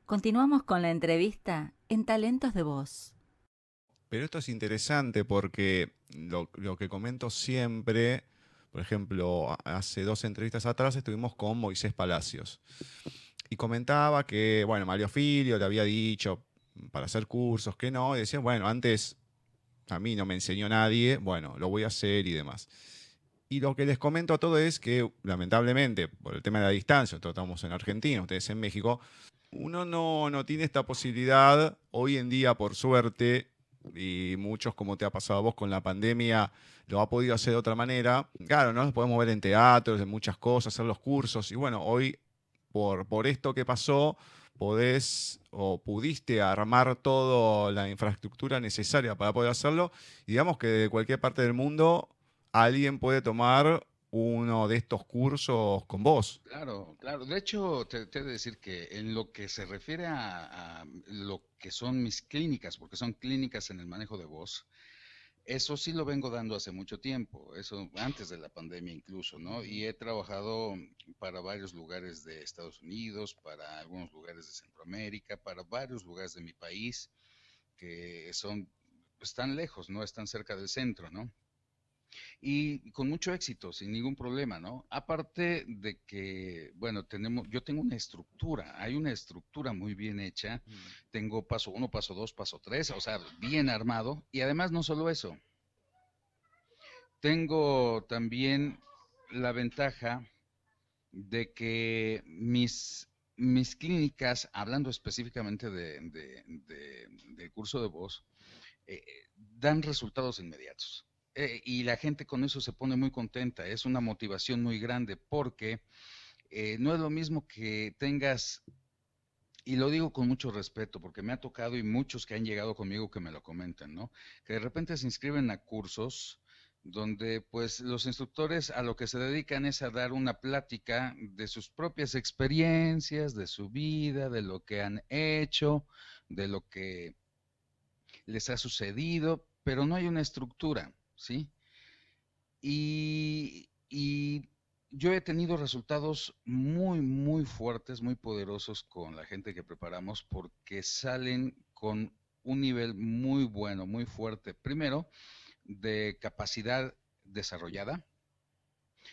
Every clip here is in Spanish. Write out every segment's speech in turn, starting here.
Continuamos con la entrevista en Talentos de Voz. Pero esto es interesante porque lo que comento siempre, por ejemplo, hace 2 entrevistas atrás estuvimos con Moisés Palacios y comentaba que, bueno, Mario Filio le había dicho para hacer cursos que no, y decía, bueno, antes a mí no me enseñó nadie, bueno, lo voy a hacer y demás. Y lo que les comento a todo es que, lamentablemente, por el tema de la distancia, nosotros estamos en Argentina, ustedes en México, uno no tiene esta posibilidad hoy en día, por suerte, y muchos, como te ha pasado a vos con la pandemia, lo ha podido hacer de otra manera. Claro, no nos podemos ver en teatros, en muchas cosas, hacer los cursos, y bueno, hoy, por esto que pasó, podés o pudiste armar toda la infraestructura necesaria para poder hacerlo. Y digamos que de cualquier parte del mundo alguien puede tomar uno de estos cursos con vos. Claro, claro. De hecho, te he de decir que en lo que se refiere a lo que son mis clínicas, porque son clínicas en el manejo de voz, eso sí lo vengo dando hace mucho tiempo, eso antes de la pandemia incluso, ¿no? Y he trabajado para varios lugares de Estados Unidos, para algunos lugares de Centroamérica, para varios lugares de mi país, que son, están lejos, no están cerca del centro, ¿no? Y con mucho éxito, sin ningún problema, ¿no? Aparte de que, bueno, yo tengo una estructura, hay una estructura muy bien hecha, tengo paso uno, paso dos, paso tres, o sea, bien armado, y además no solo eso, tengo también la ventaja de que mis clínicas, hablando específicamente del curso de voz, dan resultados inmediatos. Y la gente con eso se pone muy contenta, es una motivación muy grande porque no es lo mismo que tengas, y lo digo con mucho respeto porque me ha tocado y muchos que han llegado conmigo que me lo comentan, ¿no? Que de repente se inscriben a cursos donde pues los instructores a lo que se dedican es a dar una plática de sus propias experiencias, de su vida, de lo que han hecho, de lo que les ha sucedido, pero no hay una estructura, ¿sí? Y yo he tenido resultados muy, muy fuertes, muy poderosos con la gente que preparamos porque salen con un nivel muy bueno, muy fuerte. Primero, de capacidad desarrollada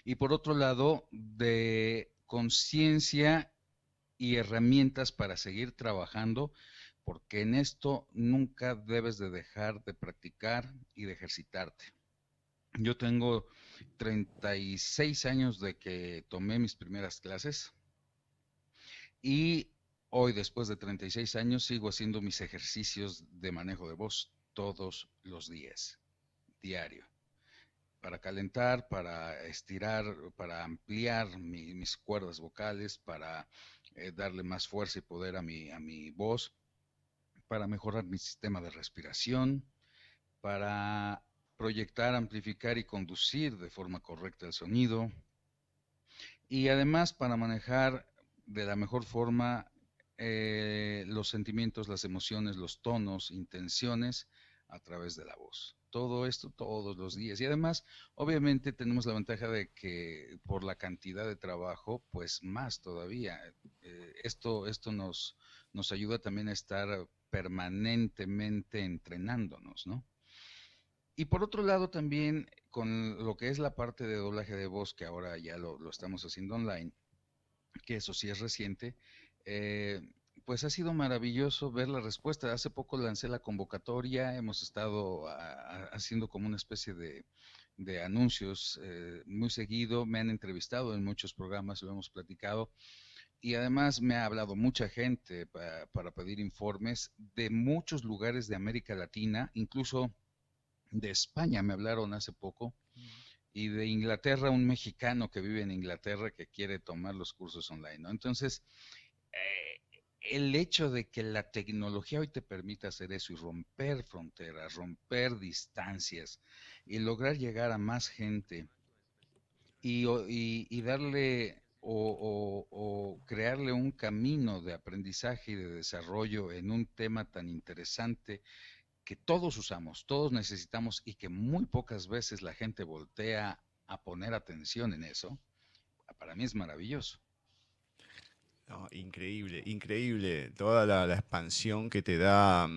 y por otro lado, de conciencia y herramientas para seguir trabajando, porque en esto nunca debes de dejar de practicar y de ejercitarte. Yo tengo 36 años de que tomé mis primeras clases y hoy, después de 36 años, sigo haciendo mis ejercicios de manejo de voz todos los días, diario, para calentar, para estirar, para ampliar mis cuerdas vocales, para darle más fuerza y poder a mi voz, para mejorar mi sistema de respiración, para proyectar, amplificar y conducir de forma correcta el sonido y además para manejar de la mejor forma los sentimientos, las emociones, los tonos, intenciones a través de la voz. Todo esto todos los días. Y además, obviamente tenemos la ventaja de que por la cantidad de trabajo, pues más todavía. Esto nos ayuda también a estar permanentemente entrenándonos, ¿no? Y por otro lado también con lo que es la parte de doblaje de voz, que ahora ya lo estamos haciendo online, que eso sí es reciente, eh, pues ha sido maravilloso ver la respuesta. Hace poco lancé la convocatoria, hemos estado haciendo como una especie de anuncios muy seguido, me han entrevistado en muchos programas, lo hemos platicado, y además me ha hablado mucha gente para pedir informes de muchos lugares de América Latina, incluso de España me hablaron hace poco y de Inglaterra un mexicano que vive en Inglaterra que quiere tomar los cursos online, ¿no? Entonces, eh, el hecho de que la tecnología hoy te permita hacer eso y romper fronteras, romper distancias y lograr llegar a más gente y darle o crearle un camino de aprendizaje y de desarrollo en un tema tan interesante que todos usamos, todos necesitamos y que muy pocas veces la gente voltea a poner atención en eso, para mí es maravilloso. No, increíble, increíble. Toda la expansión que te da.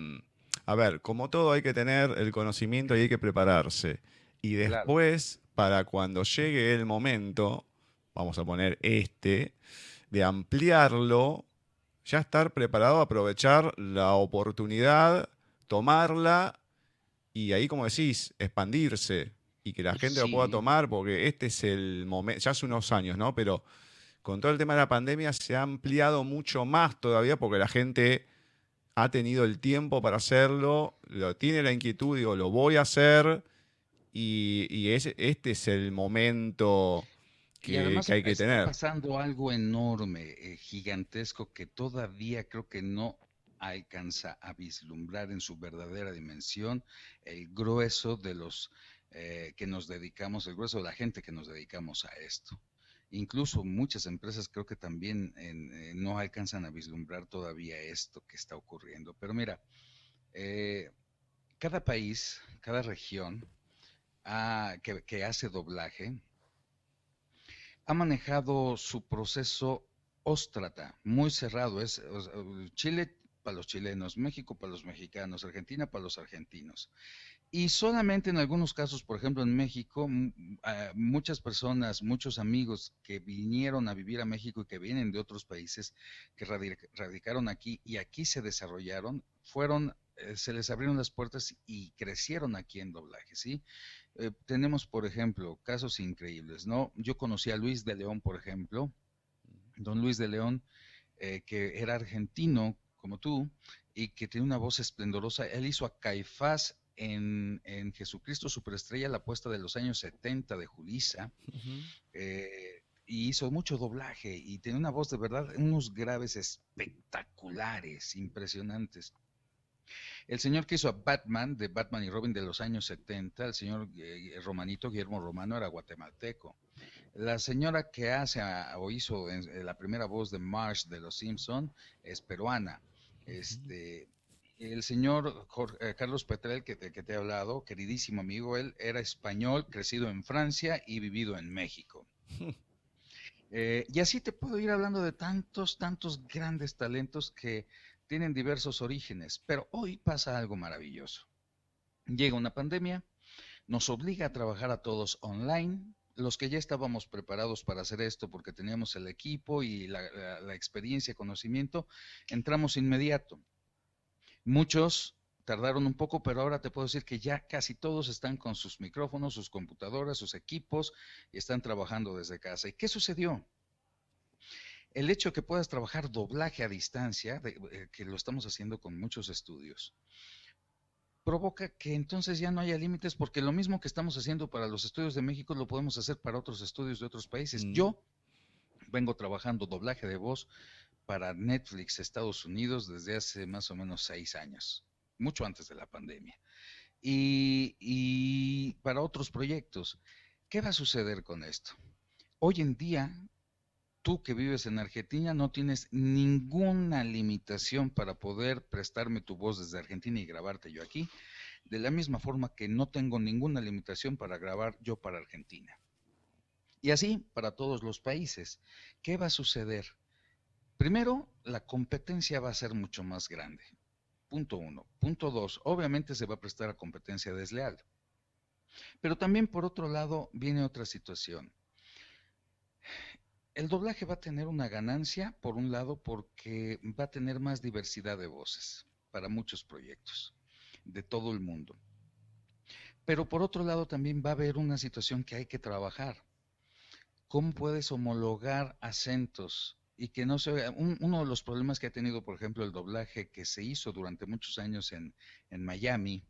A ver, como todo hay que tener el conocimiento y hay que prepararse. Y Claro. después, para cuando llegue el momento, vamos a poner de ampliarlo, ya estar preparado a aprovechar la oportunidad, tomarla y ahí, como decís, expandirse y que la gente lo pueda Sí, tomar, porque este es el momento, ya hace unos años, ¿no? Pero con todo el tema de la pandemia se ha ampliado mucho más todavía porque la gente ha tenido el tiempo para hacerlo, lo tiene la inquietud, digo, lo voy a hacer este es el momento y que además hay que está tener. pasando algo enorme, gigantesco, que todavía creo que no alcanza a vislumbrar en su verdadera dimensión el grueso de los que nos dedicamos, el grueso de la gente que nos dedicamos a esto. Incluso muchas empresas creo que también no alcanzan a vislumbrar todavía esto que está ocurriendo. Pero mira, eh, cada país, cada región que hace doblaje, ha manejado su proceso óstrata, muy cerrado. Chile para los chilenos, México para los mexicanos, Argentina para los argentinos. Y solamente en algunos casos, por ejemplo en México, muchas personas, muchos amigos que vinieron a vivir a México y que vienen de otros países, que radicaron aquí y aquí se desarrollaron, se les abrieron las puertas y crecieron aquí en doblaje, ¿sí? Tenemos, por ejemplo, casos increíbles, ¿no? Yo conocí a Luis de León, por ejemplo, don Luis de León, que era argentino, como tú, y que tiene una voz esplendorosa. Él hizo a Caifás en Jesucristo Superestrella, la puesta de los años 70 de Julissa, Ujú. y hizo mucho doblaje, y tiene una voz de verdad, unos graves espectaculares, impresionantes. El señor que hizo a Batman, de Batman y Robin de los años 70, el señor Romanito, Guillermo Romano, era guatemalteco. La señora que o hizo la primera voz de Marsh de Los Simpson es peruana. Este, el señor Carlos Petrel, que te he hablado, queridísimo amigo, él era español, crecido en Francia y vivido en México. Y así te puedo ir hablando de tantos, tantos grandes talentos que tienen diversos orígenes, pero hoy pasa algo maravilloso. Llega una pandemia, nos obliga a trabajar a todos online. Los que ya estábamos preparados para hacer esto porque teníamos el equipo y la experiencia, conocimiento, entramos inmediato. Muchos tardaron un poco, pero ahora te puedo decir que ya casi todos están con sus micrófonos, sus computadoras, sus equipos y están trabajando desde casa. ¿Y qué sucedió? El hecho de que puedas trabajar doblaje a distancia, que lo estamos haciendo con muchos estudios, provoca que entonces ya no haya límites porque lo mismo que estamos haciendo para los estudios de México lo podemos hacer para otros estudios de otros países. Mm. Yo vengo trabajando doblaje de voz para Netflix Estados Unidos desde hace más o menos 6 años, mucho antes de la pandemia. Y para otros proyectos, ¿qué va a suceder con esto? Hoy en día, tú que vives en Argentina no tienes ninguna limitación para poder prestarme tu voz desde Argentina y grabarte yo aquí, de la misma forma que no tengo ninguna limitación para grabar yo para Argentina. Y así para todos los países. ¿Qué va a suceder? Primero, la competencia va a ser mucho más grande. Punto uno. Punto dos, obviamente se va a prestar a competencia desleal. Pero también por otro lado viene otra situación. El doblaje va a tener una ganancia, por un lado, porque va a tener más diversidad de voces para muchos proyectos de todo el mundo. Pero por otro lado también va a haber una situación que hay que trabajar. ¿Cómo puedes homologar acentos? Y que no se oiga. Uno de los problemas que ha tenido, por ejemplo, el doblaje que se hizo durante muchos años en Miami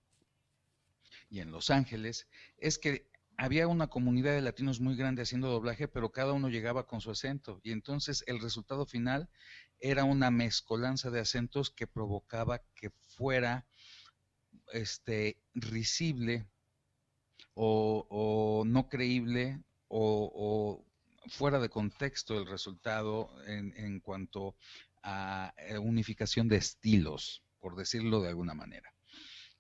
y en Los Ángeles, es que había una comunidad de latinos muy grande haciendo doblaje, pero cada uno llegaba con su acento. Y entonces el resultado final era una mezcolanza de acentos que provocaba que fuera risible o no creíble o fuera de contexto el resultado en cuanto a unificación de estilos, por decirlo de alguna manera.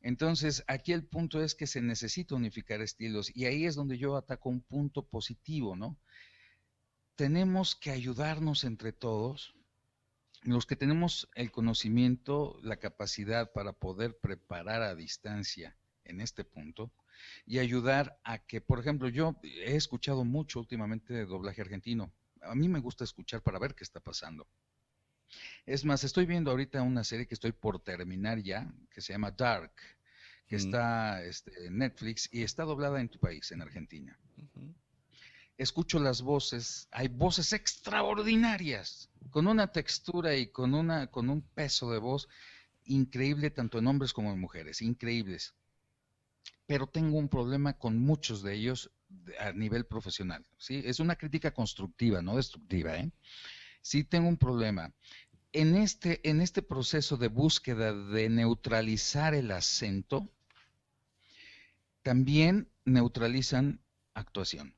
Entonces, aquí el punto es que se necesita unificar estilos y ahí es donde yo ataco un punto positivo, ¿no? Tenemos que ayudarnos entre todos los que tenemos el conocimiento, la capacidad para poder preparar a distancia en este punto y ayudar a que, por ejemplo, yo he escuchado mucho últimamente de doblaje argentino. A mí me gusta escuchar para ver qué está pasando. Es más, estoy viendo ahorita una serie que estoy por terminar ya, que se llama Dark, que Mm, está en Netflix y está doblada en tu país, en Argentina. ujú. Escucho las voces, hay voces extraordinarias, con una textura y con un peso de voz increíble tanto en hombres como en mujeres, increíbles. Pero tengo un problema con muchos de ellos a nivel profesional, ¿sí? Es una crítica constructiva, no destructiva, ¿eh? Sí tengo un problema. En este proceso de búsqueda de neutralizar el acento, también neutralizan actuación.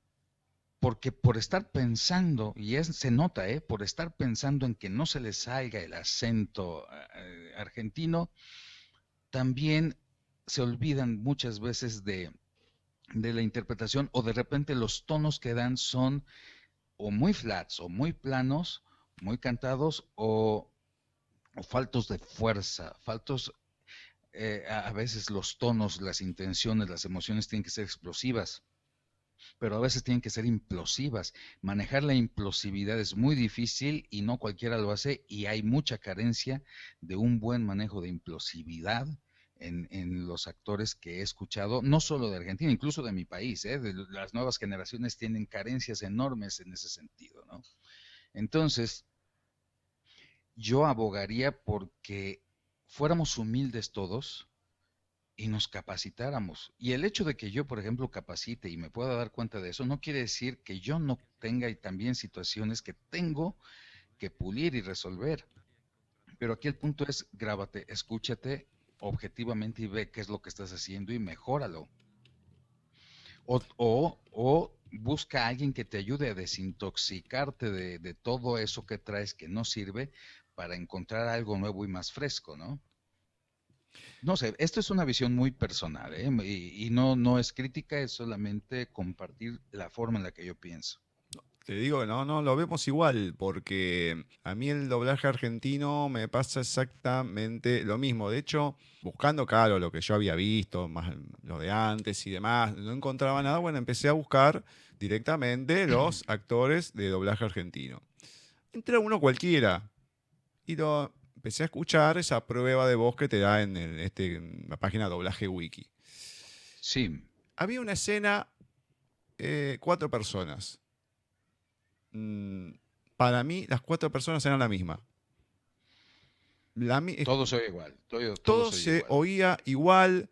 Porque por estar pensando, se nota, por estar pensando en que no se le salga el acento argentino, también se olvidan muchas veces de la interpretación o de repente los tonos que dan son o muy flats o muy planos, muy cantados o faltos de fuerza, faltos, a veces los tonos, las intenciones, las emociones tienen que ser explosivas, pero a veces tienen que ser implosivas. Manejar la implosividad es muy difícil y no cualquiera lo hace y hay mucha carencia de un buen manejo de implosividad en los actores que he escuchado, no solo de Argentina, incluso de mi país, ¿eh? De las nuevas generaciones tienen carencias enormes en ese sentido, ¿no? Entonces, yo abogaría porque fuéramos humildes todos y nos capacitáramos. Y el hecho de que yo, por ejemplo, capacite y me pueda dar cuenta de eso, no quiere decir que yo no tenga y también situaciones que tengo que pulir y resolver. Pero aquí el punto es, grábate, escúchate objetivamente y ve qué es lo que estás haciendo y mejóralo. O busca a alguien que te ayude a desintoxicarte de todo eso que traes que no sirve para encontrar algo nuevo y más fresco, ¿no? No sé, esto es una visión muy personal, ¿eh? Y no, no es crítica, es solamente compartir la forma en la que yo pienso. Te digo, no, no, lo vemos igual, porque a mí el doblaje argentino me pasa exactamente lo mismo. De hecho, buscando, claro, lo que yo había visto, más lo de antes y demás, no encontraba nada. Bueno, empecé a buscar directamente los actores de doblaje argentino. Entré uno cualquiera y lo empecé a escuchar esa prueba de voz que te da en la página Doblaje Wiki. Sí, Había una escena, 4 personas. Mm, para mí, las 4 personas eran la misma. todo se oye igual, todo Todo se oye se igual. oía igual.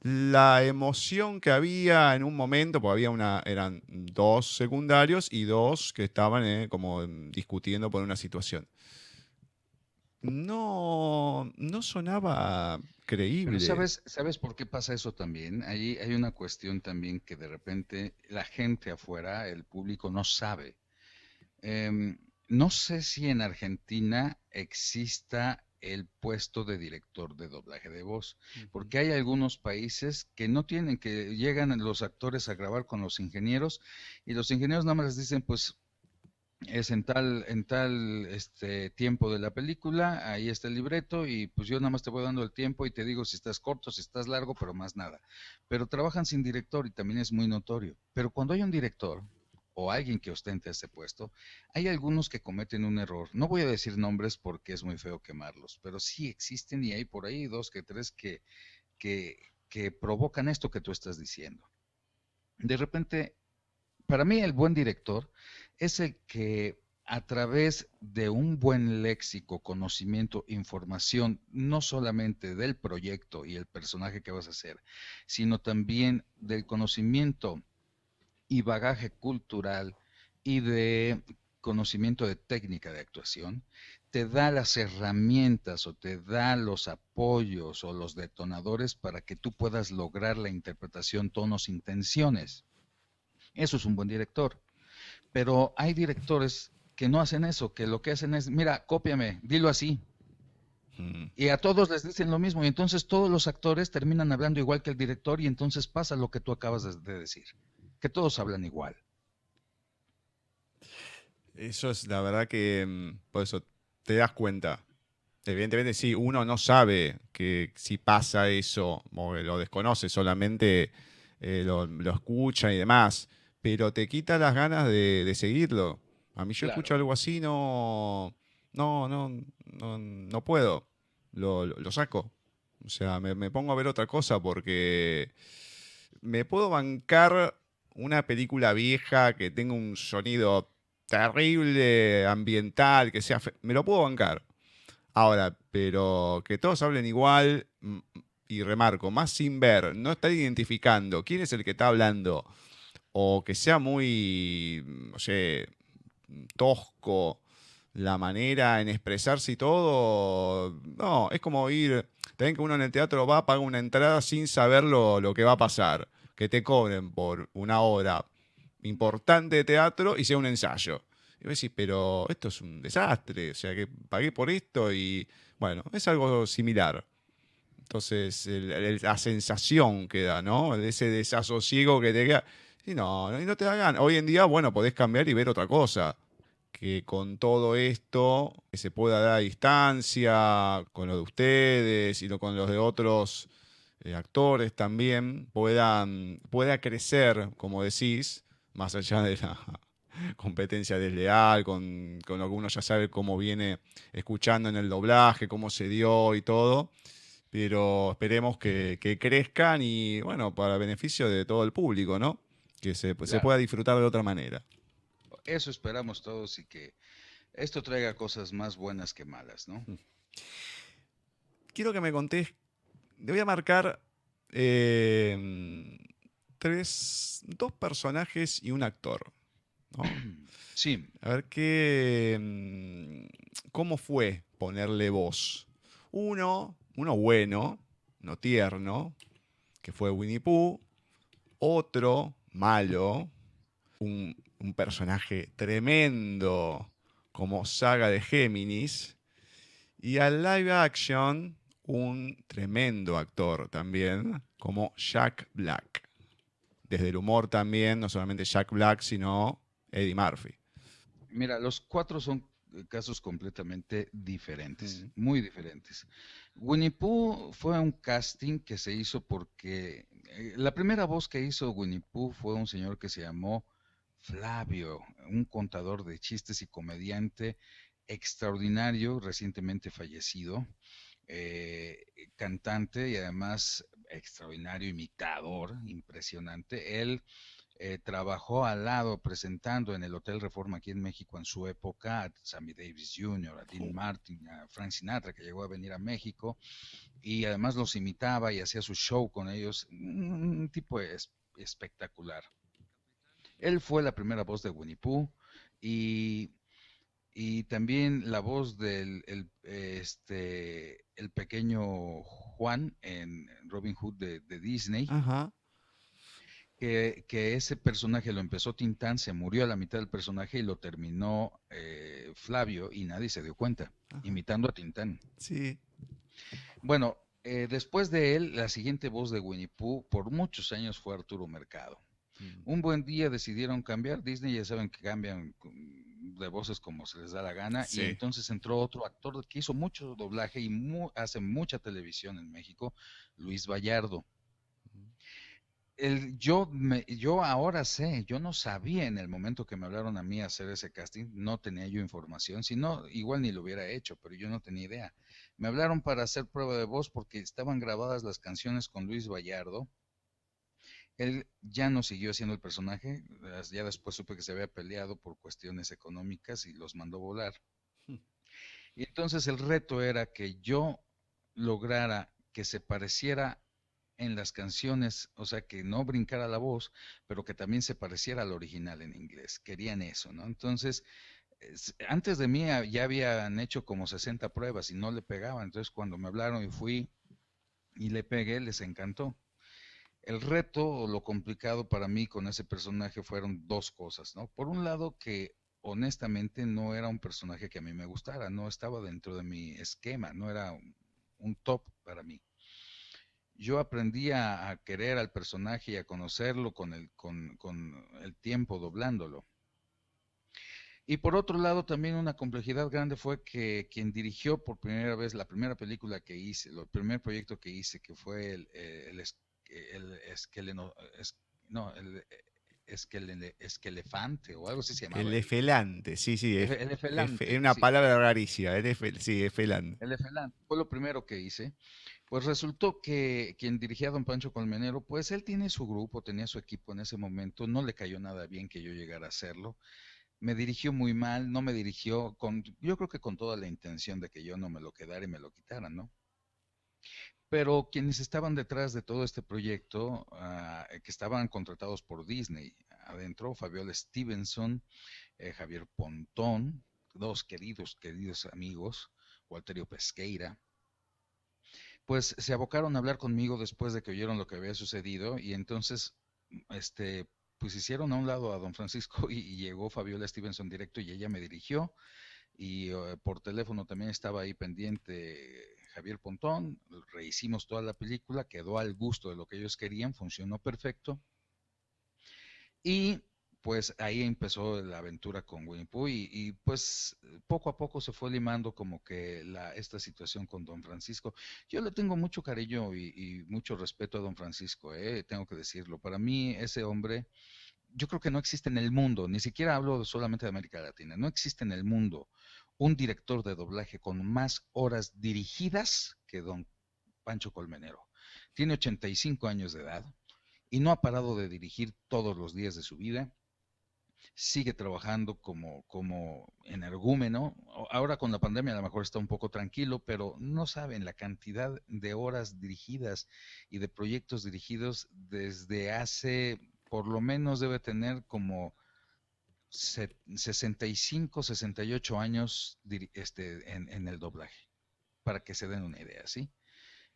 La emoción que había en un momento, porque eran 2 secundarios y 2 que estaban como discutiendo por una situación. No, no sonaba Pero creíble. ¿sabes por qué pasa eso también? Ahí hay una cuestión también que de repente la gente afuera, el público, no sabe. No sé si en Argentina exista el puesto de director de doblaje de voz, Ujú. porque hay algunos países que no tienen, que llegan los actores a grabar con los ingenieros y los ingenieros nada más les dicen, pues es en tal tiempo de la película, ahí está el libreto y pues yo nada más te voy dando el tiempo y te digo si estás corto, si estás largo, pero más nada. Pero trabajan sin director y también es muy notorio. Pero cuando hay un director o alguien que ostente ese puesto, hay algunos que cometen un error. No voy a decir nombres porque es muy feo quemarlos, pero sí existen y hay por ahí dos que tres que, que provocan esto que tú estás diciendo. De repente para mí el buen director es el que a través de un buen léxico, conocimiento, información, no solamente del proyecto y el personaje que vas a hacer, sino también del conocimiento y bagaje cultural y de conocimiento de técnica de actuación, te da las herramientas o te da los apoyos o los detonadores para que tú puedas lograr la interpretación, tonos, intenciones. Eso es un buen director. Pero hay directores que no hacen eso, que lo que hacen es, mira, cópiame, dilo así. Mm. Y a todos les dicen lo mismo, y entonces todos los actores terminan hablando igual que el director, y entonces pasa lo que tú acabas de decir, que todos hablan igual. Eso es la verdad que, por eso te das cuenta. Evidentemente sí, uno no sabe que si pasa eso, o que lo desconoce, solamente lo escucha y demás, pero te quita las ganas de seguirlo. A mí yo escucho Claro, algo así, no puedo, lo saco. O sea, me pongo a ver otra cosa porque me puedo bancar una película vieja que tenga un sonido terrible, ambiental, que sea... me lo puedo bancar. Ahora, pero que todos hablen igual, y remarco, más sin ver, no estar identificando quién es el que está hablando, o que sea muy, no sé, tosco la manera en expresarse y todo, no, es como ir, también que uno en el teatro va, paga una entrada sin saber lo que va a pasar, que te cobren por una hora importante de teatro y sea un ensayo. Y vos decís, pero esto es un desastre, o sea que pagué por esto y bueno, es algo similar. Entonces, la sensación que da, ¿no? Ese desasosiego que te queda. Y no te da ganas. Hoy en día, bueno, podés cambiar y ver otra cosa. Que con todo esto que se pueda dar a distancia, con lo de ustedes y con los de otros actores también, pueda crecer, como decís, más allá de la competencia desleal, con lo que uno ya sabe cómo viene escuchando en el doblaje, cómo se dio y todo, pero esperemos que crezcan y, bueno, para beneficio de todo el público, ¿no? Que se claro. pueda disfrutar de otra manera. Eso esperamos todos y que esto traiga cosas más buenas que malas, ¿no? Quiero que me contés, te voy a marcar eh, dos personajes y un actor, ¿no? Sí, A ver cómo fue ponerle voz. Uno bueno, no tierno, que fue Winnie Pooh. Otro malo, un personaje tremendo como Saga de Géminis. Y al live action, un tremendo actor también como Jack Black. Desde el humor también, no solamente Jack Black, sino Eddie Murphy. mira, los cuatro son casos completamente diferentes, Mm. muy diferentes. Winnie Pooh fue un casting que se hizo porque la primera voz que hizo Winnie Pooh fue un señor que se llamó Flavio, un contador de chistes y comediante extraordinario, recientemente fallecido, eh, cantante y además extraordinario imitador, impresionante. Él trabajó al lado presentando en el Hotel Reforma aquí en México en su época a Sammy Davis Jr., a Dean Martin, a Frank Sinatra, que llegó a venir a México, y además los imitaba y hacía su show con ellos, un tipo espectacular. Él fue la primera voz de Winnie Pooh y, y también la voz del el pequeño Juan en Robin Hood de Disney, Ajá. que ese personaje lo empezó Tintán, se murió a la mitad del personaje y lo terminó Flavio y nadie se dio cuenta, Ajá. imitando a Tintán. Sí. Bueno, después de él, la siguiente voz de Winnie Pooh por muchos años fue Arturo Mercado. Mm. Un buen día decidieron cambiar, Disney ya saben que cambian de voces como se les da la gana, y Sí. entonces entró otro actor que hizo mucho doblaje y hace mucha televisión en México, Luis Vallardo. Yo ahora sé, yo no sabía en el momento que me hablaron a mí a hacer ese casting, no tenía yo información, si no, igual ni lo hubiera hecho, pero yo no tenía idea. Me hablaron para hacer prueba de voz porque estaban grabadas las canciones con Luis Vallardo. Él ya no siguió haciendo el personaje, ya después supe que se había peleado por cuestiones económicas y los mandó volar. Y entonces el reto era que yo lograra que se pareciera en las canciones, o sea, que no brincara la voz, pero que también se pareciera al original en inglés. Querían eso, ¿no? Entonces, antes de mí ya habían hecho como 60 pruebas y no le pegaban. Entonces, cuando me hablaron y fui y le pegué, les encantó. El reto o lo complicado para mí con ese personaje fueron dos cosas, ¿no? Por un lado, que honestamente no era un personaje que a mí me gustara, no estaba dentro de mi esquema, no era un top para mí. Yo aprendí a querer al personaje y a conocerlo con el tiempo doblándolo. Y por otro lado, también una complejidad grande fue que quien dirigió por primera vez la primera película que hice, el primer proyecto que hice, que fue el esqueleno, no, el esquelefante o algo así se llamaba. El efelante, sí, sí, El es efelante, una sí, palabra rarísima, sí, efelante. el efelante. Fue lo primero que hice. Pues resultó que quien dirigía a Don Pancho Colmenero, pues él tiene su grupo, tenía su equipo en ese momento, no le cayó nada bien que yo llegara a hacerlo. Me dirigió muy mal, no me dirigió con, yo creo que con toda la intención de que yo no me lo quedara y me lo quitaran, ¿no? Pero quienes estaban detrás de todo este proyecto, que estaban contratados por Disney adentro, Fabiola Stevenson, Javier Pontón, dos queridos amigos, Walterio Pesqueira, pues se abocaron a hablar conmigo después de que oyeron lo que había sucedido y entonces, este, pues hicieron a un lado a don Francisco y llegó Fabiola Stevenson directo y ella me dirigió y por teléfono también estaba ahí pendiente Javier Pontón, rehicimos toda la película, quedó al gusto de lo que ellos querían, funcionó perfecto y pues ahí empezó la aventura con Winnie Pooh pues poco a poco se fue limando como que esta situación con Don Francisco. Yo le tengo mucho cariño y mucho respeto a Don Francisco, tengo que decirlo. Para mí ese hombre, yo creo que no existe en el mundo, ni siquiera hablo solamente de América Latina, no existe en el mundo un director de doblaje con más horas dirigidas que Don Pancho Colmenero. Tiene 85 años de edad y no ha parado de dirigir todos los días de su vida, sigue trabajando como energúmeno. Ahora con la pandemia a lo mejor está un poco tranquilo, pero no saben la cantidad de horas dirigidas y de proyectos dirigidos desde hace, por lo menos debe tener como 65, 68 años en el doblaje, para que se den una idea, ¿sí?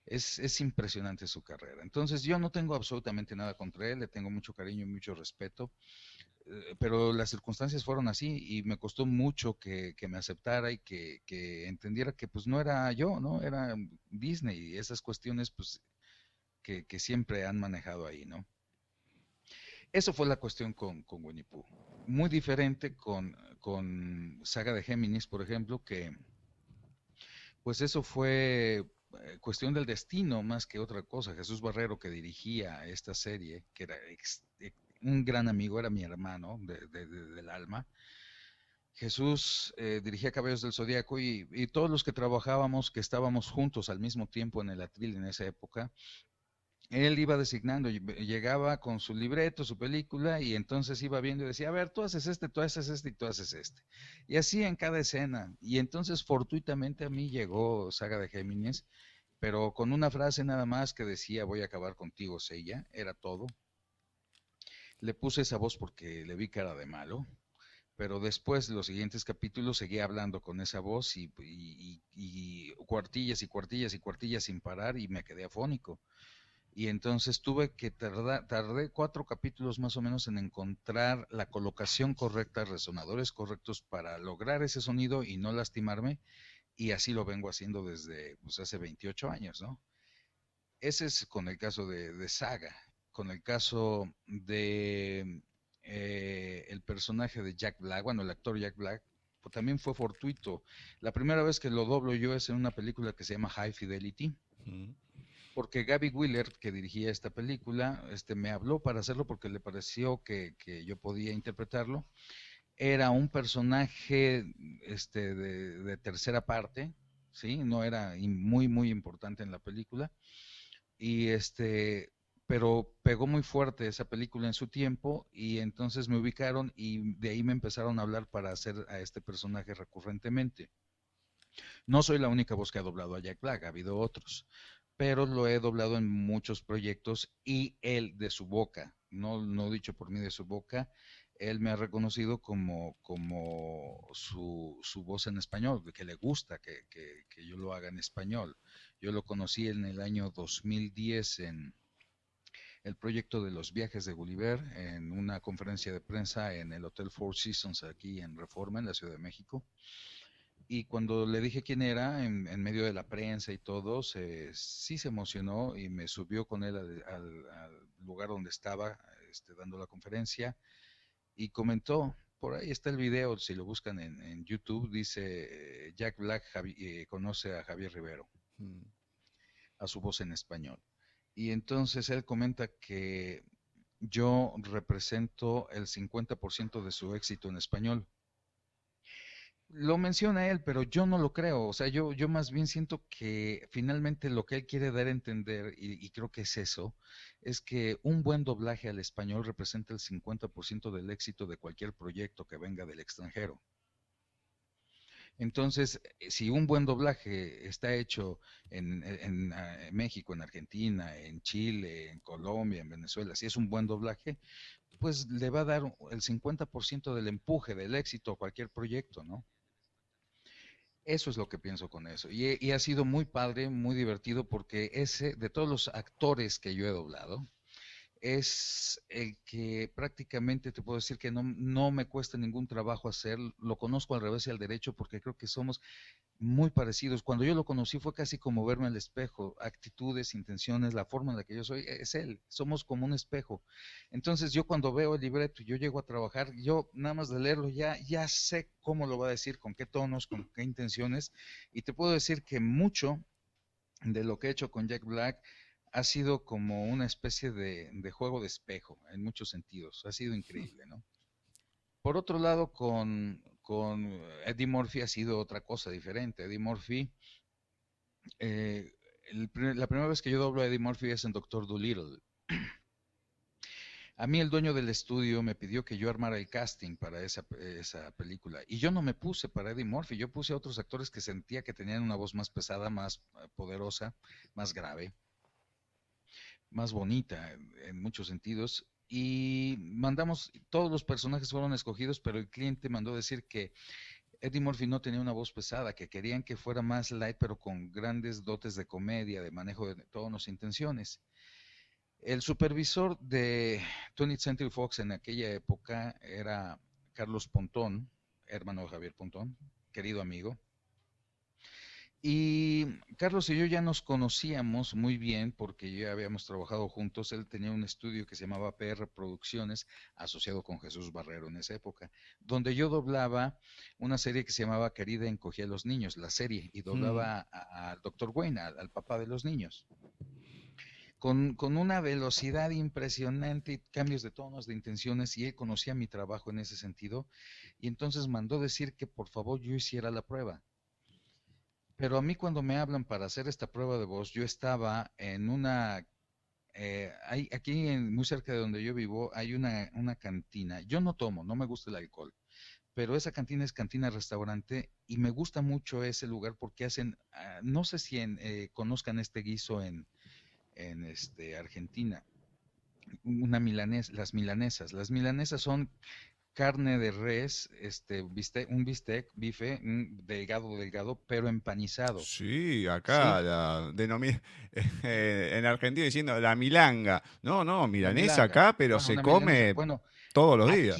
Es impresionante su carrera. Entonces yo no tengo absolutamente nada contra él, le tengo mucho cariño y mucho respeto, pero las circunstancias fueron así y me costó mucho que me aceptara y que entendiera que pues no era yo, ¿no? Era Disney y esas cuestiones pues que siempre han manejado ahí, ¿no? Eso fue la cuestión con Winnie Pooh. Muy diferente con Saga de Géminis, por ejemplo, que pues eso fue cuestión del destino más que otra cosa. Jesús Barrero, que dirigía esta serie, que era un gran amigo, era mi hermano del alma. Jesús dirigía Caballos del Zodíaco y todos los que trabajábamos, que estábamos juntos al mismo tiempo en el atril en esa época, él iba designando, llegaba con su libreto, su película, y entonces iba viendo y decía, a ver, tú haces este y tú haces este. Y así en cada escena. Y entonces fortuitamente a mí llegó Saga de Géminis, pero con una frase nada más que decía, voy a acabar contigo, Seiya, era todo. Le puse esa voz porque le vi cara de malo, pero después los siguientes capítulos seguía hablando con esa voz y cuartillas y cuartillas y cuartillas sin parar y me quedé afónico. Y entonces tardé 4 capítulos más o menos en encontrar la colocación correcta, resonadores correctos para lograr ese sonido y no lastimarme. Y así lo vengo haciendo desde pues, hace 28 años, ¿no? Ese es con el caso de Saga. Con el caso de el personaje de Jack Black, bueno, el actor Jack Black, pues, también fue fortuito. La primera vez que lo doblo yo es en una película que se llama High Fidelity, Mm. porque Gaby Wheeler, que dirigía esta película, me habló para hacerlo porque le pareció que yo podía interpretarlo. Era un personaje de tercera parte, ¿sí? No era muy, muy importante en la película. Y pero pegó muy fuerte esa película en su tiempo y entonces me ubicaron y de ahí me empezaron a hablar para hacer a este personaje recurrentemente. No soy la única voz que ha doblado a Jack Black, ha habido otros, pero lo he doblado en muchos proyectos y él de su boca, no dicho por mí de su boca, él me ha reconocido como su voz en español, que le gusta que yo lo haga en español. Yo lo conocí en el año 2010 en el proyecto de los viajes de Gulliver, en una conferencia de prensa en el Hotel Four Seasons aquí en Reforma, en la Ciudad de México. Y cuando le dije quién era, en medio de la prensa y todo, sí se emocionó y me subió con él al lugar donde estaba dando la conferencia y comentó por ahí está el video, si lo buscan en YouTube, dice Jack Black conoce a Javier Rivero, Mm. a su voz en español. Y entonces él comenta que yo represento el 50% de su éxito en español. Lo menciona él, pero yo no lo creo. O sea, yo más bien siento que finalmente lo que él quiere dar a entender, y creo que es eso, es que un buen doblaje al español representa el 50% del éxito de cualquier proyecto que venga del extranjero. Entonces, si un buen doblaje está hecho en México, en Argentina, en Chile, en Colombia, en Venezuela, si es un buen doblaje, pues le va a dar el 50% del empuje, del éxito a cualquier proyecto, ¿no? Eso es lo que pienso con eso. Y ha sido muy padre, muy divertido, porque ese, de todos los actores que yo he doblado, es el que prácticamente te puedo decir que no me cuesta ningún trabajo hacer. Lo conozco al revés y al derecho porque creo que somos muy parecidos. Cuando yo lo conocí fue casi como verme al espejo, actitudes, intenciones, la forma en la que yo soy, es él, somos como un espejo. Entonces yo cuando veo el libreto y yo llego a trabajar, yo nada más de leerlo ya sé cómo lo va a decir, con qué tonos, con qué intenciones, y te puedo decir que mucho de lo que he hecho con Jack Black ha sido como una especie de juego de espejo en muchos sentidos, ha sido increíble, ¿no? Por otro lado, con Eddie Murphy ha sido otra cosa diferente. Eddie Murphy, eh, la primera vez que yo doblo a Eddie Murphy es en Doctor Dolittle. A mí el dueño del estudio me pidió que yo armara el casting para esa película y yo no me puse para Eddie Murphy, yo puse a otros actores que sentía que tenían una voz más pesada, más poderosa, más grave, más bonita en muchos sentidos. Y mandamos, todos los personajes fueron escogidos, pero el cliente mandó decir que Eddie Murphy no tenía una voz pesada, que querían que fuera más light, pero con grandes dotes de comedia, de manejo de tonos e intenciones. El supervisor de 20th Century Fox en aquella época era Carlos Pontón, hermano de Javier Pontón, querido amigo. Y Carlos y yo ya nos conocíamos muy bien porque ya habíamos trabajado juntos. Él tenía un estudio que se llamaba PR Producciones, asociado con Jesús Barrero en esa época, donde yo doblaba una serie que se llamaba Querida encogía a los niños, la serie, y Mm. doblaba al Dr. Wayne, al papá de los niños. Con una velocidad impresionante y cambios de tonos, de intenciones, y él conocía mi trabajo en ese sentido, y entonces mandó decir que por favor yo hiciera la prueba. Pero a mí cuando me hablan para hacer esta prueba de voz, yo estaba en una, aquí muy cerca de donde yo vivo hay una cantina. Yo no tomo, no me gusta el alcohol, pero esa cantina es cantina-restaurante y me gusta mucho ese lugar porque hacen, no sé si conozcan este guiso en Argentina, las milanesas. Las milanesas son carne de res, un bistec, bife, delgado, delgado, pero empanizado. Sí, acá ¿Sí? en Argentina diciendo la milanga. No, no, La milanesa milanga. acá, pero Bueno, se una milanesa. come Bueno, todos los días.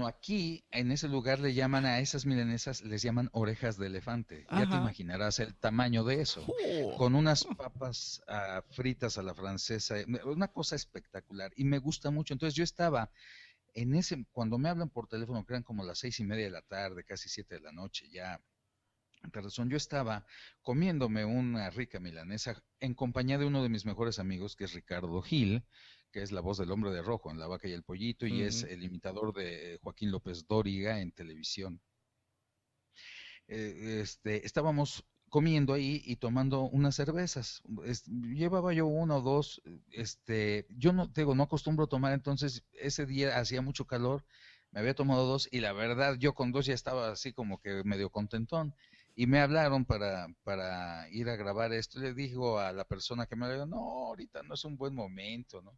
aquí en ese lugar le llaman a esas milanesas, les llaman orejas de elefante. Ya te Ajá. imaginarás el tamaño de eso. ¡Oh! Con unas papas fritas a la francesa, una cosa espectacular. Y me gusta mucho. Entonces yo estaba cuando me hablan por teléfono, crean como las 6:30 de la tarde, casi 7 de la noche, ya razón, yo estaba comiéndome una rica milanesa en compañía de uno de mis mejores amigos, que es Ricardo Gil, que es la voz del hombre de rojo en La Vaca y el Pollito y es Mm. el imitador de Joaquín López Dóriga en televisión. Estábamos comiendo ahí y tomando unas cervezas. Llevaba yo una o dos, yo no, te digo, no acostumbro tomar, entonces ese día hacía mucho calor, me había tomado dos y la verdad yo con dos ya estaba así como que medio contentón. Y me hablaron para ir a grabar esto. Le digo a la persona que me habló, no, ahorita no es un buen momento, ¿no?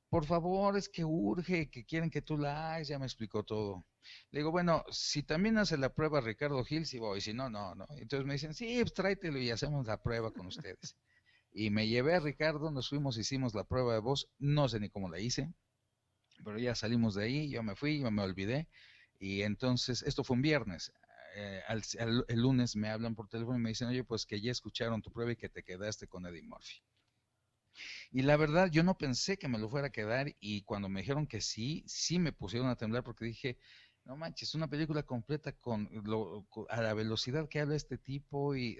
Por favor, es que urge, que quieren que tú la hagas, ya me explicó todo. Le digo, bueno, si también hace la prueba Ricardo Gil, sí voy, si no, no, no. Entonces me dicen, sí, pues tráetelo y hacemos la prueba con ustedes. Y me llevé a Ricardo, nos fuimos, hicimos la prueba de voz, no sé ni cómo la hice, pero ya salimos de ahí, yo me fui, yo me olvidé. Y entonces, esto fue un viernes. El lunes me hablan por teléfono y me dicen, oye, pues que ya escucharon tu prueba y que te quedaste con Eddie Murphy. Y la verdad, yo no pensé que me lo fuera a quedar y cuando me dijeron que sí, sí me pusieron a temblar porque dije, no manches, una película completa a la velocidad que habla este tipo y,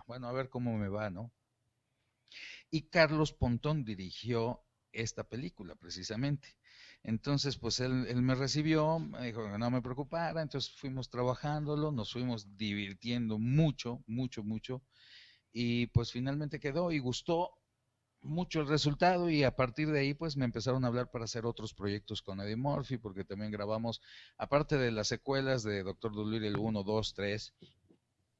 bueno, a ver cómo me va, ¿no? Y Carlos Pontón dirigió esta película precisamente. Entonces, pues él me recibió, me dijo que no me preocupara, entonces fuimos trabajándolo, nos fuimos divirtiendo mucho, mucho, mucho, y pues finalmente quedó y gustó mucho el resultado y a partir de ahí pues me empezaron a hablar para hacer otros proyectos con Eddie Murphy porque también grabamos, aparte de las secuelas de Doctor Dolittle el 1, 2, 3,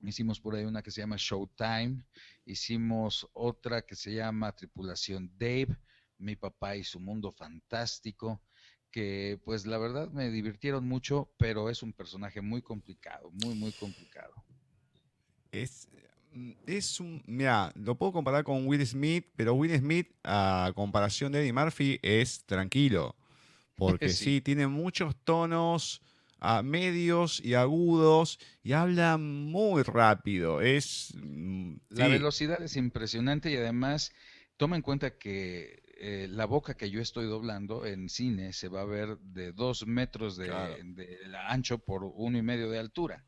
hicimos por ahí una que se llama Showtime, hicimos otra que se llama Tripulación Dave, Mi papá y su mundo fantástico, que pues la verdad me divirtieron mucho, pero es un personaje muy complicado, muy, muy complicado. Es, mira, lo puedo comparar con Will Smith, pero Will Smith, a comparación de Eddie Murphy, es tranquilo. Porque Sí, sí, tiene muchos tonos medios y agudos y habla muy rápido. la Sí, velocidad es impresionante y además toma en cuenta que la boca que yo estoy doblando en cine se va a ver de 2 metros claro. de ancho por 1,5 de altura,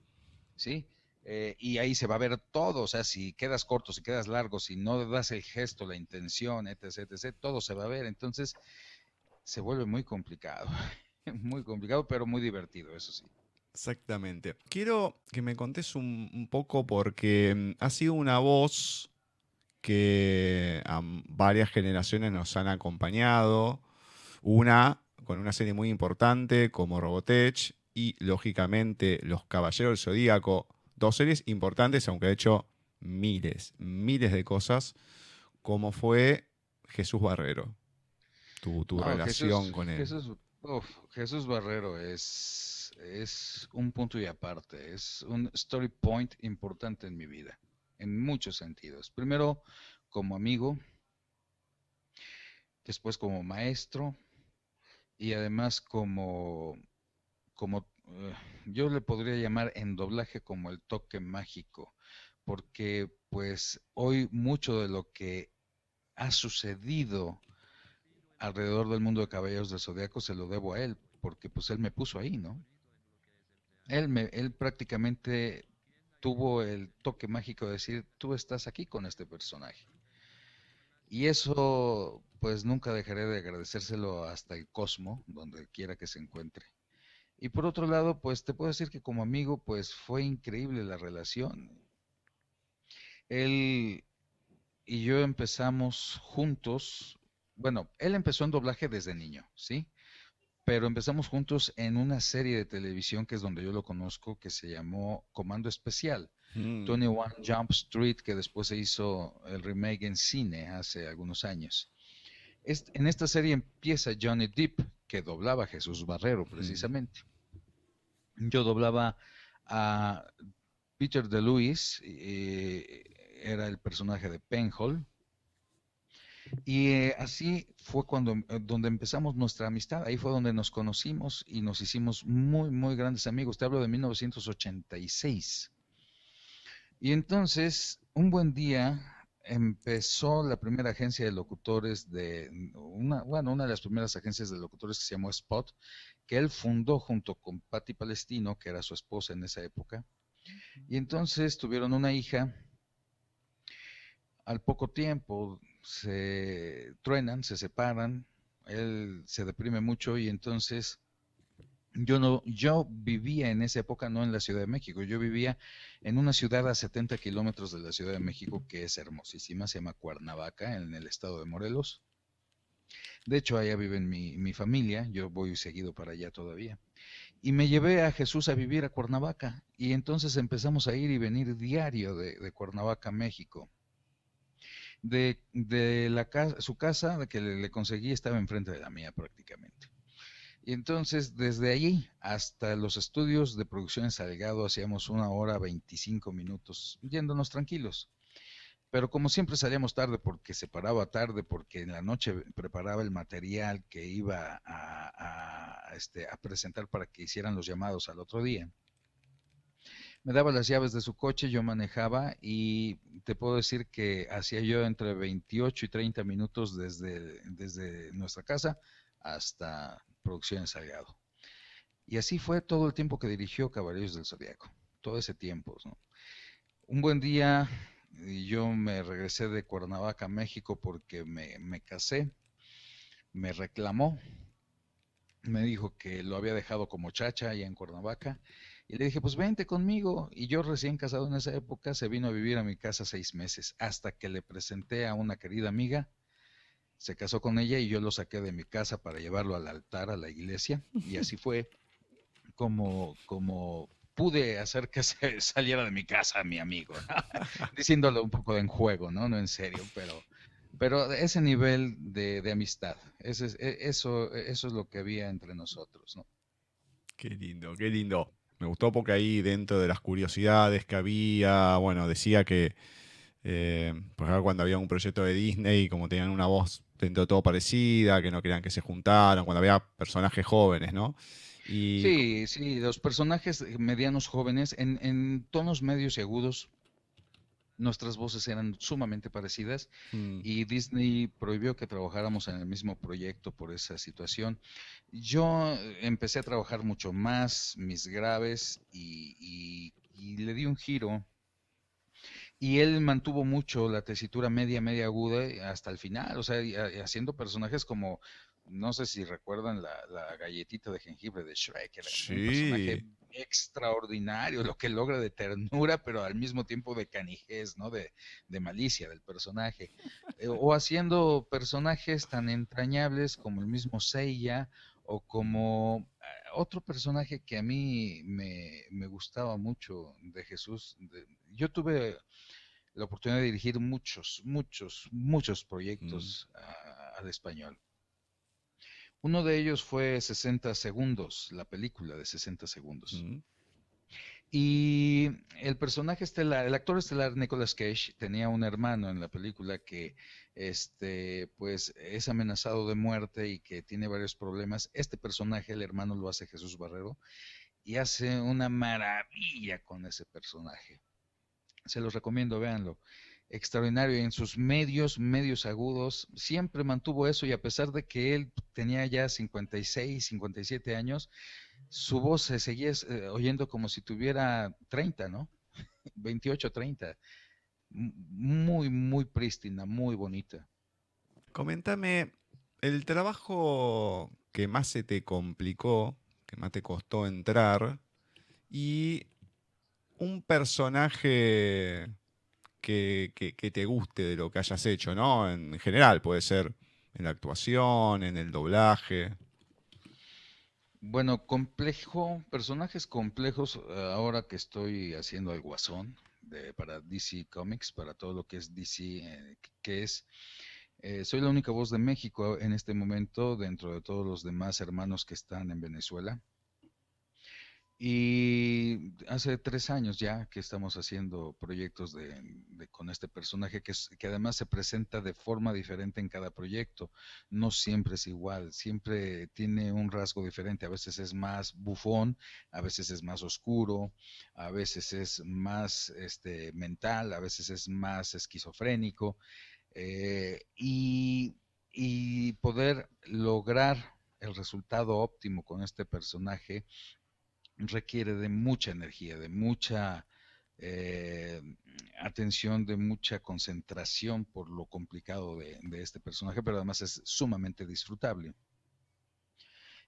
¿sí? Y ahí se va a ver todo, o sea, si quedas corto, si quedas largo, si no das el gesto, la intención, etc., etc., todo se va a ver. Entonces se vuelve muy complicado, muy complicado, pero muy divertido, eso sí. Exactamente. Quiero que me contés un poco porque ha sido una voz que a varias generaciones nos han acompañado. Una con una serie muy importante como Robotech y lógicamente Los Caballeros del Zodíaco. Dos series importantes, aunque ha hecho miles, miles de cosas, como fue Jesús Barrero, tu No, relación con él. Jesús Barrero es un punto y aparte, es un story point importante en mi vida, en muchos sentidos. Primero como amigo, después como maestro y además como yo le podría llamar en doblaje como el toque mágico, porque pues hoy mucho de lo que ha sucedido alrededor del mundo de Caballeros del Zodiaco se lo debo a él, porque pues él me puso ahí, ¿no? Él prácticamente tuvo el toque mágico de decir, tú estás aquí con este personaje. Y eso pues nunca dejaré de agradecérselo hasta el cosmo, donde quiera que se encuentre. Y por otro lado, pues te puedo decir que como amigo, pues fue increíble la relación. Él y yo empezamos juntos, bueno, él empezó en doblaje desde niño, ¿sí? Pero empezamos juntos en una serie de televisión que es donde yo lo conozco, que se llamó Comando Especial, Mm, 21 Jump Street, que después se hizo el remake en cine hace algunos años. En esta serie empieza Johnny Depp, que doblaba a Jesús Barrero mm. precisamente. Yo doblaba a Peter DeLuise, era el personaje de Penhall, y así fue donde empezamos nuestra amistad. Ahí fue donde nos conocimos y nos hicimos muy, muy grandes amigos. Te hablo de 1986. Y entonces, un buen día empezó la primera agencia de locutores una de las primeras agencias de locutores que se llamó Spot, que él fundó junto con Patti Palestino, que era su esposa en esa época. Y entonces tuvieron una hija. Al poco tiempo se truenan, se separan, él se deprime mucho y entonces yo vivía en esa época no en la Ciudad de México, yo vivía en una ciudad a 70 kilómetros de la Ciudad de México que es hermosísima, se llama Cuernavaca, en el estado de Morelos. De hecho, allá vive mi familia, yo voy seguido para allá todavía. Y me llevé a Jesús a vivir a Cuernavaca y entonces empezamos a ir y venir diario de Cuernavaca a México. De su casa que le conseguí estaba enfrente de la mía prácticamente. Y entonces desde allí hasta los estudios de producción en Salgado hacíamos 1 hora 25 minutos yéndonos tranquilos. Pero como siempre salíamos tarde porque se paraba tarde, porque en la noche preparaba el material que iba a presentar para que hicieran los llamados al otro día. Me daba las llaves de su coche, yo manejaba y te puedo decir que hacía yo entre 28 y 30 minutos desde nuestra casa hasta Producciones Salgado. Y así fue todo el tiempo que dirigió Caballeros del Zodiaco, todo ese tiempo, ¿no? Un buen día yo me regresé de Cuernavaca, México, porque me casé, me reclamó, me dijo que lo había dejado como chacha allá en Cuernavaca, y le dije, pues vente conmigo. Y yo recién casado en esa época, se vino a vivir a mi casa 6 meses, hasta que le presenté a una querida amiga, se casó con ella y yo lo saqué de mi casa para llevarlo al altar, a la iglesia, y así fue como pude hacer que se saliera de mi casa mi amigo, ¿no? Diciéndolo un poco en juego, ¿no? No en serio, pero ese nivel de amistad, eso es lo que había entre nosotros, ¿no? Qué lindo, qué lindo. Me gustó porque ahí dentro de las curiosidades que había, bueno, decía que, por ejemplo, cuando había un proyecto de Disney, como tenían una voz dentro de todo parecida, que no querían que se juntaran, cuando había personajes jóvenes, ¿no? Y, Sí, sí, los personajes medianos jóvenes en tonos medios y agudos, nuestras voces eran sumamente parecidas mm, y Disney prohibió que trabajáramos en el mismo proyecto por esa situación. Yo empecé a trabajar mucho más mis graves y le di un giro y él mantuvo mucho la tesitura media, media aguda hasta el final, o sea, haciendo personajes como, no sé si recuerdan la galletita de jengibre de Shrek, era un personaje sí, extraordinario, lo que logra de ternura, pero al mismo tiempo de canijez, ¿no? De malicia del personaje. O haciendo personajes tan entrañables como el mismo Seiya, o como otro personaje que a mí me gustaba mucho de Jesús. Yo tuve la oportunidad de dirigir muchos mm, proyectos al español. Uno de ellos fue 60 segundos, la película de 60 segundos. mm, Y el personaje estelar, el actor estelar Nicolas Cage tenía un hermano en la película que pues es amenazado de muerte y que tiene varios problemas. Este personaje, el hermano, lo hace Jesús Barrero y hace una maravilla con ese personaje. Se los recomiendo, véanlo. Extraordinario en sus medios agudos, siempre mantuvo eso y a pesar de que él tenía ya 56, 57 años, su voz se seguía oyendo como si tuviera 30, ¿no? 28, 30. Muy, muy prístina, muy bonita. Coméntame, el trabajo que más se te complicó, que más te costó entrar, y un personaje que te guste de lo que hayas hecho, ¿no? En general, puede ser en la actuación, en el doblaje. Bueno, complejo, personajes complejos, ahora que estoy haciendo el Guasón para DC Comics, para todo lo que es DC, que es soy la única voz de México en este momento dentro de todos los demás hermanos que están en Venezuela. Y hace 3 años ya que estamos haciendo proyectos con este personaje que además se presenta de forma diferente en cada proyecto. No siempre es igual, siempre tiene un rasgo diferente. A veces es más bufón, a veces es más oscuro, a veces es más mental, a veces es más esquizofrénico. Y poder lograr el resultado óptimo con este personaje requiere de mucha energía, de mucha eh, atención, de mucha concentración por lo complicado de este personaje, pero además es sumamente disfrutable.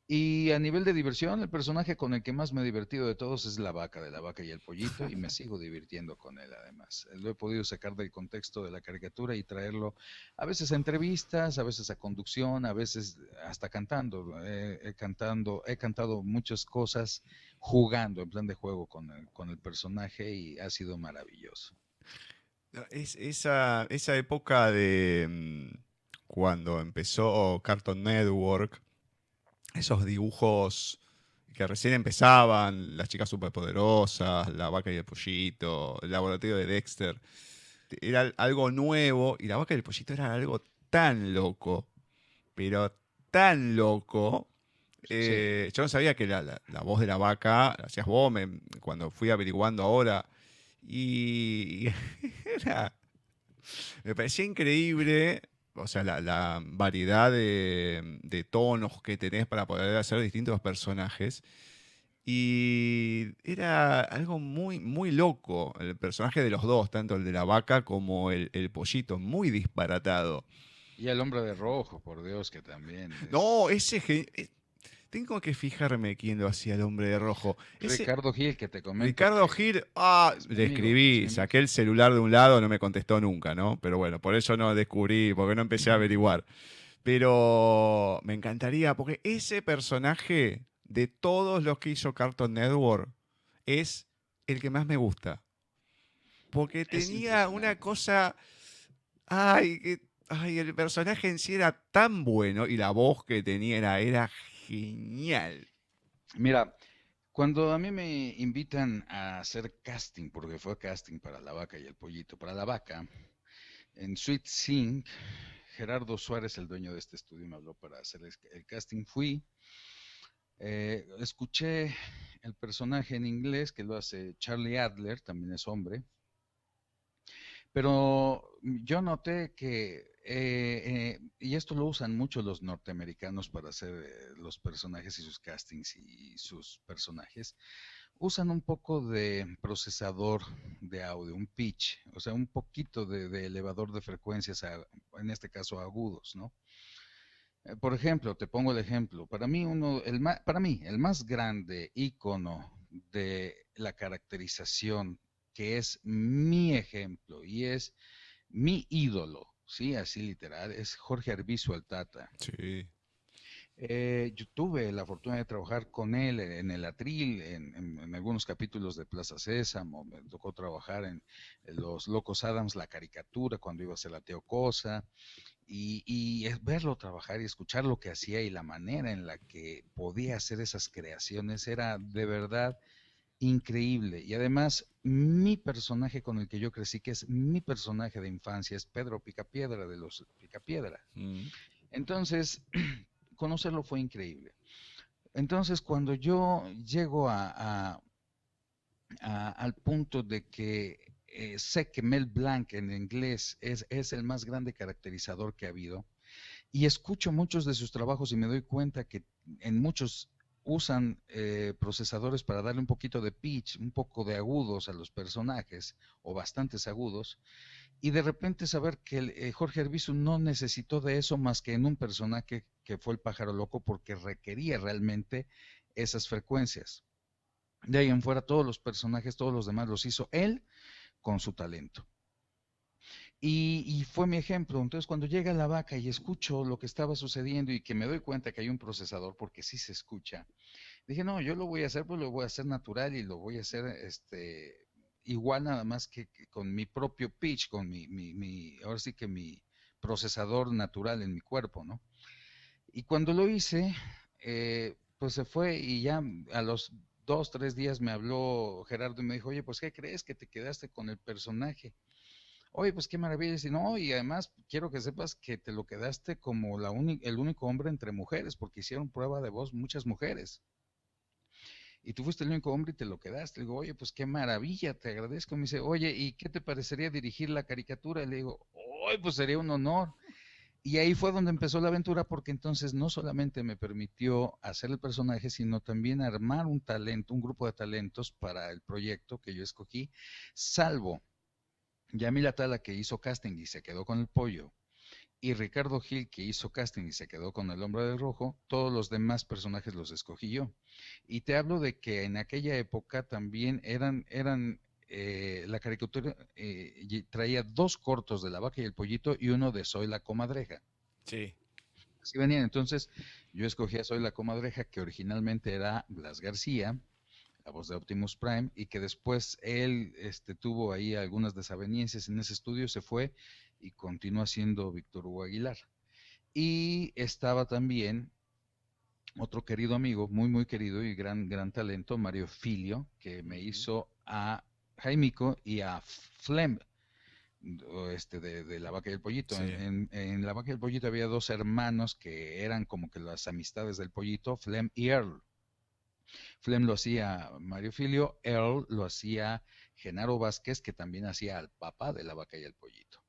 Y a nivel de diversión, el personaje con el que más me he divertido de todos es la vaca, de la vaca y el pollito, y me sigo divirtiendo con él además. Lo he podido sacar del contexto de la caricatura y traerlo a veces a entrevistas, a veces a conducción, a veces hasta cantando. He cantado muchas cosas jugando en plan de juego con el personaje y ha sido maravilloso. Esa época de cuando empezó Cartoon Network, esos dibujos que recién empezaban, las chicas superpoderosas, la vaca y el pollito, el laboratorio de Dexter, era algo nuevo y la vaca y el pollito era algo tan loco, pero tan loco. Sí. Yo no sabía que la voz de la vaca la hacías vos, cuando fui averiguando ahora. Y era, me parecía increíble, o sea, la variedad de tonos que tenés para poder hacer distintos personajes. Y era algo muy, muy loco el personaje de los dos, tanto el de la vaca como el pollito, muy disparatado. Y el hombre de rojo, por Dios, que también No, es tengo que fijarme quién lo hacía el hombre de rojo. Ese Ricardo Gil, que te comento Ricardo que Gil, es mi le amigo, es escribí, mi amigo. saqué el celular de un lado, no me contestó nunca, ¿no? Pero bueno, por eso no descubrí, porque no empecé a averiguar. Pero me encantaría, porque ese personaje de todos los que hizo Cartoon Network es el que más me gusta. Porque Es tenía una impresionante. cosa, ay, el personaje en sí era tan bueno y la voz que tenía era genial. Mira, cuando a mí me invitan a hacer casting, porque fue casting para la vaca y el pollito, para la vaca, en Sweet Sync, Gerardo Suárez, el dueño de este estudio, me habló para hacer el casting. Fui, escuché el personaje en inglés que lo hace Charlie Adler, también es hombre, pero yo noté que, y esto lo usan mucho los norteamericanos para hacer los personajes y sus castings y sus personajes, usan un poco de procesador de audio, un pitch, o sea, un poquito de elevador de frecuencias, en este caso agudos, ¿no? Por ejemplo, te pongo el ejemplo. Para mí, el más grande ícono de la caracterización, que es mi ejemplo y es mi ídolo, sí, así literal, es Jorge Arbizu el Tata. Sí. Yo tuve la fortuna de trabajar con él en el Atril, en algunos capítulos de Plaza Sésamo, me tocó trabajar en Los Locos Adams, la caricatura, cuando iba a ser la Teocosa, y es verlo trabajar y escuchar lo que hacía y la manera en la que podía hacer esas creaciones era de verdad increíble. Y además, mi personaje con el que yo crecí, que es mi personaje de infancia, es Pedro Picapiedra de los Picapiedra. Mm. Entonces, conocerlo fue increíble. Entonces, cuando yo llego al punto de que sé que Mel Blanc en inglés es el más grande caracterizador que ha habido, y escucho muchos de sus trabajos y me doy cuenta que en muchos usan procesadores para darle un poquito de pitch, un poco de agudos a los personajes, o bastantes agudos, y de repente saber que Jorge Arbizu no necesitó de eso más que en un personaje que fue el pájaro loco porque requería realmente esas frecuencias. De ahí en fuera todos los personajes, todos los demás los hizo él con su talento. Y fue mi ejemplo. Entonces, cuando llega la vaca y escucho lo que estaba sucediendo y que me doy cuenta que hay un procesador, porque sí se escucha, dije, no, yo lo voy a hacer, pues lo voy a hacer natural y lo voy a hacer igual nada más que con mi propio pitch, con ahora sí que mi procesador natural en mi cuerpo, ¿no? Y cuando lo hice, pues se fue y ya a los 2, 3 días me habló Gerardo y me dijo, oye, pues ¿qué crees que te quedaste con el personaje? Oye, pues qué maravilla. Y no, y además quiero que sepas que te lo quedaste como el único hombre entre mujeres, porque hicieron prueba de voz muchas mujeres. Y tú fuiste el único hombre y te lo quedaste. Le digo, oye, pues qué maravilla, te agradezco. Me dice, oye, ¿y qué te parecería dirigir la caricatura? Y le digo, oye, pues sería un honor. Y ahí fue donde empezó la aventura, porque entonces no solamente me permitió hacer el personaje, sino también armar un talento, un grupo de talentos para el proyecto que yo escogí, salvo Yamila Tala, que hizo casting y se quedó con el pollo, y Ricardo Gil, que hizo casting y se quedó con el hombre de rojo. Todos los demás personajes los escogí yo. Y te hablo de que en aquella época también la caricatura traía 2 cortos de La Vaca y el Pollito y uno de Soy la Comadreja. Sí. Así venían. Entonces, yo escogí a Soy la Comadreja, que originalmente era Blas García, la voz de Optimus Prime, y que después él tuvo ahí algunas desavenencias en ese estudio, se fue y continúa siendo Víctor Hugo Aguilar. Y estaba también otro querido amigo, muy, muy querido y gran, gran talento, Mario Filio, que me Ujú. hizo a Jaimico y a Flem, de La Vaca y el Pollito. Sí. En La Vaca y el Pollito había 2 hermanos que eran como que las amistades del pollito, Flem y Earl. Flem lo hacía Mario Filio, Earl lo hacía Genaro Vázquez, que también hacía al papá de La Vaca y el Pollito.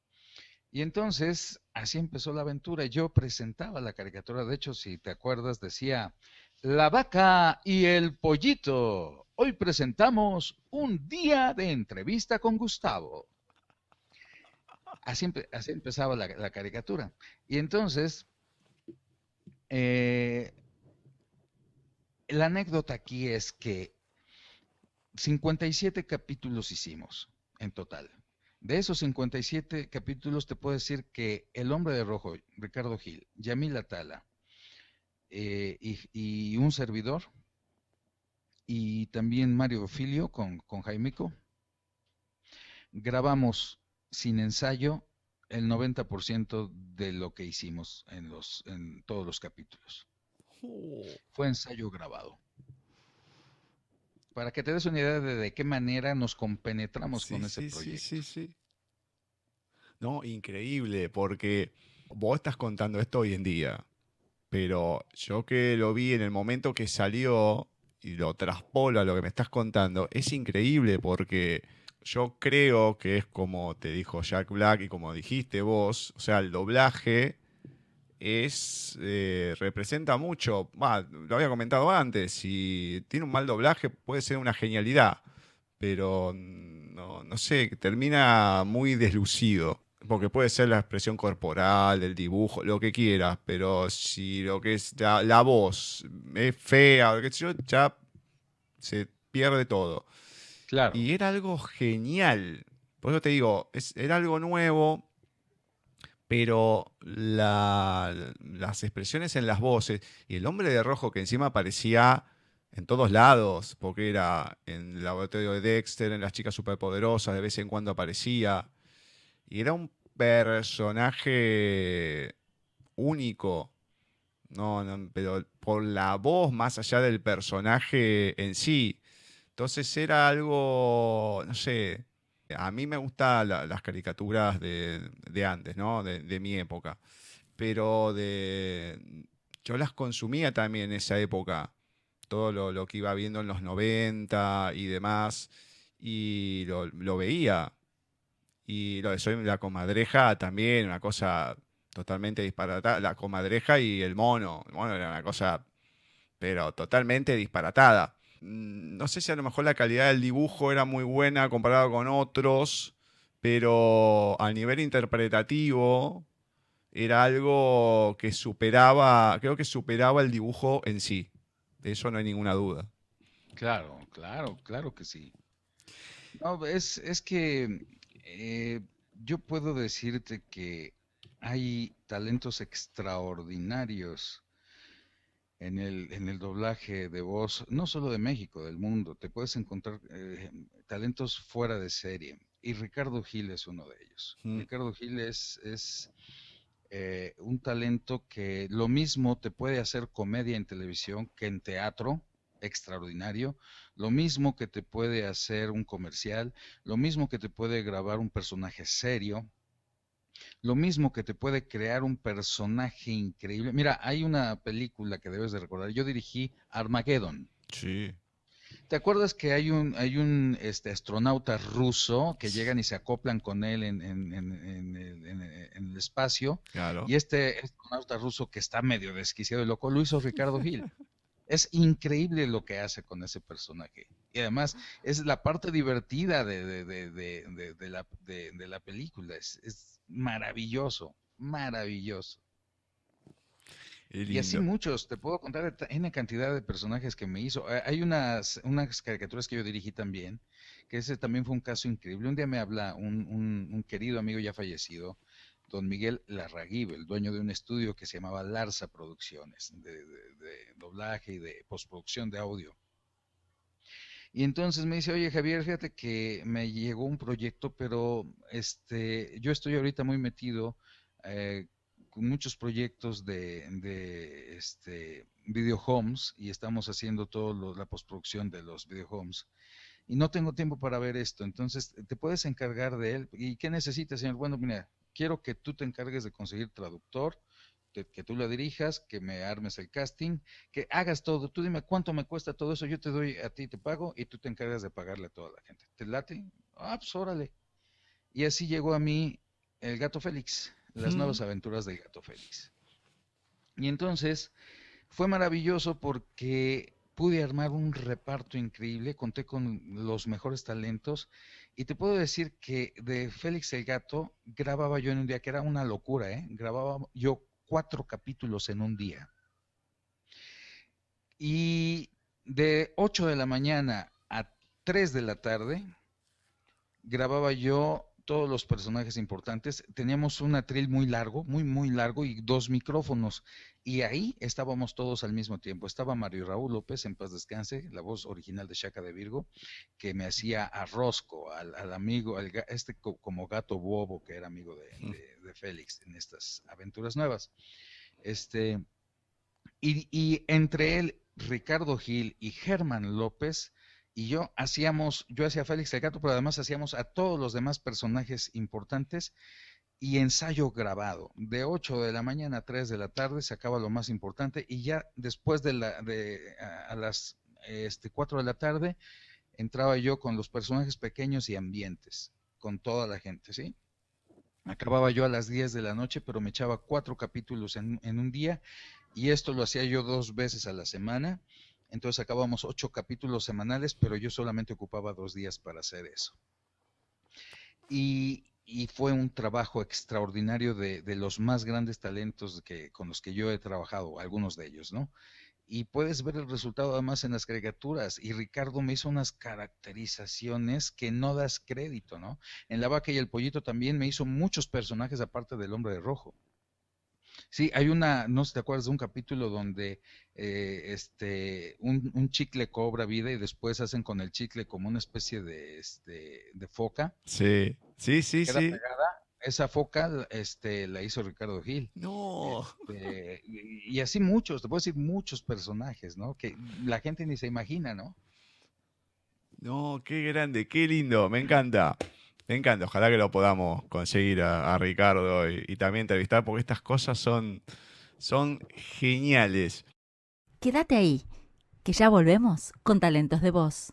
Y entonces, así empezó la aventura. Yo presentaba la caricatura, de hecho, si te acuerdas, decía La vaca y el pollito. Hoy presentamos un día de entrevista con Gustavo. Así empezaba la caricatura. Y entonces, eh, la anécdota aquí es que 57 capítulos hicimos en total. De esos 57 capítulos te puedo decir que El Hombre de Rojo, Ricardo Gil, Yamil Atala y un servidor, y también Mario Filio con Jaimico, grabamos sin ensayo el 90% de lo que hicimos en todos los capítulos. Oh. Fue ensayo grabado. Para que te des una idea de qué manera nos compenetramos Sí, con ese sí, sí, proyecto. sí, sí. No, increíble, porque vos estás contando esto hoy en día, pero yo que lo vi en el momento que salió y lo traspolo a lo que me estás contando, es increíble porque yo creo que es como te dijo Jack Black y como dijiste vos, o sea, el doblaje representa mucho. Lo había comentado antes, si tiene un mal doblaje puede ser una genialidad, pero no, no sé, termina muy deslucido. Porque puede ser la expresión corporal, el dibujo, lo que quieras, pero si lo que es la voz es fea, o lo que sé yo, ya se pierde todo. Claro, Y era algo genial. Por eso te digo, era algo nuevo, pero las expresiones en las voces, y el hombre de rojo que encima aparecía en todos lados, porque era en el laboratorio de Dexter, en las chicas superpoderosas, de vez en cuando aparecía, y era un personaje único, no, no, pero por la voz más allá del personaje en sí. Entonces era algo, no sé, a mí me gustan las caricaturas de antes, ¿no? De mi época. Pero yo las consumía también en esa época. Todo lo que iba viendo en los 90 y demás. Y lo veía. Y lo de Soy la Comadreja también, una cosa totalmente disparatada. La Comadreja y el mono. El mono era una cosa, pero totalmente disparatada. No sé si a lo mejor la calidad del dibujo era muy buena comparado con otros, pero a nivel interpretativo era algo que superaba, creo que superaba el dibujo en sí. De eso no hay ninguna duda. claro que sí. No, es que yo puedo decirte que hay talentos extraordinarios en el doblaje de voz, no solo de México, del mundo. Te puedes encontrar talentos fuera de serie. Y Ricardo Gil es uno de ellos. Mm. Ricardo Gil es un talento que lo mismo te puede hacer comedia en televisión que en teatro, extraordinario, lo mismo que te puede hacer un comercial, lo mismo que te puede grabar un personaje serio, lo mismo que te puede crear un personaje increíble. Mira, hay una película que debes de recordar. Yo dirigí Armageddon. Sí, ¿Te acuerdas que hay un astronauta ruso que llegan y se acoplan con él en el espacio? claro. Y este astronauta ruso que está medio desquiciado y loco lo hizo Ricardo Gil. Es increíble lo que hace con ese personaje. Y además es la parte divertida de la película. Es maravilloso, maravilloso. Qué Y así lindo. muchos, te puedo contar una cantidad de personajes que me hizo. Hay unas caricaturas que yo dirigí también, que ese también fue un caso increíble. Un día me habla un querido amigo ya fallecido, don Miguel Larraguibel, el dueño de un estudio que se llamaba Larsa Producciones, de doblaje y de postproducción de audio. Y entonces me dice, oye Javier, fíjate que me llegó un proyecto, pero yo estoy ahorita muy metido con muchos proyectos de video homes y estamos haciendo toda la postproducción de los video homes. Y no tengo tiempo para ver esto, entonces te puedes encargar de él. ¿Y qué necesitas, señor? Bueno, mira, quiero que tú te encargues de conseguir traductor, que tú lo dirijas, que me armes el casting, que hagas todo. Tú dime cuánto me cuesta todo eso, yo te doy a ti, te pago y tú te encargas de pagarle a toda la gente. ¿Te late? Ah, pues órale. Y así llegó a mí el Gato Félix, las Mm. nuevas aventuras del Gato Félix. Y entonces Fue maravilloso porque pude armar un reparto increíble, conté con los mejores talentos y te puedo decir que de Félix el Gato grababa yo en un día, que era una locura, ¿eh? Grababa yo 4 capítulos en un día. Y de 8 de la mañana a 3 de la tarde grababa yo todos los personajes importantes. Teníamos un atril muy largo, muy, muy largo y 2 micrófonos. Y ahí estábamos todos al mismo tiempo. Estaba Mario Raúl López, en paz descanse, la voz original de Shaka de Virgo, que me hacía a Rosco, al amigo, como gato bobo que era amigo de Félix en estas aventuras nuevas. Este, y entre él, Ricardo Gil y Germán López y yo hacía Félix el Gato, pero además hacíamos a todos los demás personajes importantes y ensayo grabado. De 8 de la mañana a 3 de la tarde se acaba lo más importante y ya después a las 4 de la tarde entraba yo con los personajes pequeños y ambientes, con toda la gente, ¿sí? Acababa yo a las 10 de la noche, pero me echaba 4 capítulos en un día y esto lo hacía yo 2 veces a la semana. Entonces acabamos 8 capítulos semanales, pero yo solamente ocupaba 2 días para hacer eso. Y fue un trabajo extraordinario de los más grandes talentos con los que yo he trabajado, algunos de ellos, ¿no? Y puedes ver el resultado además en las caricaturas. Y Ricardo me hizo unas caracterizaciones que no das crédito, ¿no? En La Vaca y el Pollito también me hizo muchos personajes aparte del Hombre de Rojo. Sí, no sé si te acuerdas de un capítulo donde un chicle cobra vida y después hacen con el chicle como una especie de foca. Sí, sí, sí, Queda sí. pegada. Esa foca la hizo Ricardo Gil. No, Y así muchos, te puedo decir muchos personajes, ¿no? Que la gente ni se imagina, ¿no? no, qué grande, qué lindo, me encanta. Me encanta, ojalá que lo podamos conseguir a Ricardo y también entrevistar, porque estas cosas son geniales. Quédate ahí, que ya volvemos con Talentos de Voz.